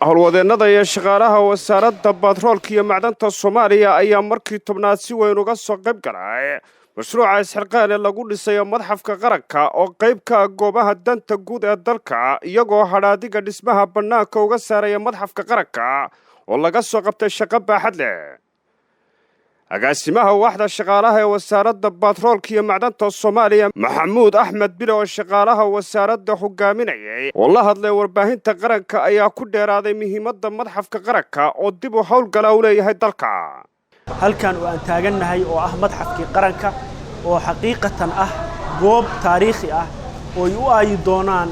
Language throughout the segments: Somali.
howlwadeennada iyo shaqaalaha wasaaradda batroolka iyo macdanta Soomaaliya ayaa markii tobnaad si weyn uga soo qayb galay mashruuca isxilqaan ee lagu dhisayo madxafka qaranka oo qayb ka ah goobaha danta guud ee dalka iyagoo hadhaadiga dhismaha bannaanka uga saaraya madxafka qaranka oo laga soo qabtay shaqo baaxad leh agaasimaha waaxda shaqaalaha ee wasaaradda batroolka iyo macdanta Soomaaliya Maxamuud Axmed Bilo oo shaqaalaha wasaaradda hogaaminayay oo la hadlay warbaahinta qaranka ayaa ku dheeraaday muhiimadda madxafka qaranka oo dib u howlgala u leeyahay dalka halkan oo aan taagannahay oo ah madxafkii qaranka oo xaqiiqatan ah goob taariikhi ah oo ay u aayi doonaan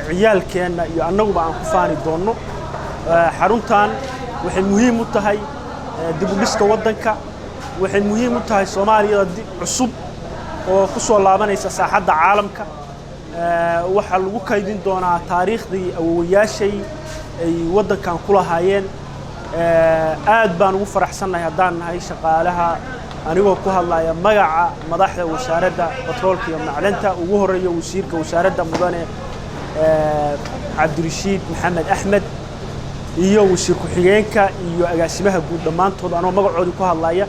ciyaalkeena iyo annaguba aan ku faani doono xaruntan waxay muhiim u tahay dib u dhiska waddanka waxay muhiim u tahay Soomaaliya dib cusub oo ku soo laabanaysa saaxadda caalamka waxa lagu kaydin doonaa taariikhdii awoowayaashay ay waddankan ku lahaayeen aad baan ugu faraxsanahay haddaan nahay shaqaalaha anigoo ku hadlaya magaca madaxda wasaaradda batroolka iyo macdanta ugu horeeyo wasiirka wasaaradda mudane Cabdirashiid Maxamed Axmed iyo wasiir ku-xigeenka iyo agaasimaha guud dhamaantood anoo magacoodii ku hadlaya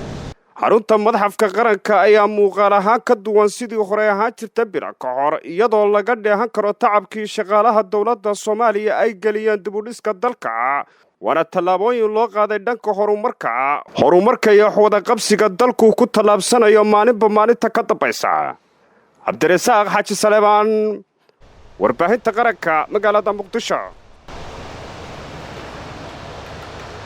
xarunta madxafka qaranka ayaa muuqaal ahaan ka duwan sidii hore ahaan jirta bira ka hor iyadoo laga dheehan karo tacabkii shaqaalaha dawladda Soomaaliya ay galiyeen dib u dhiska dalka waana tallaabooyin loo qaaday dhanka horumarka iyo wada qabsiga dalku ku tallaabsanayo maalinba maalinta ka dambaysa Cabdirasaaq Xaaji Saleebaan warbaahinta qaranka magaalada Muqdisho.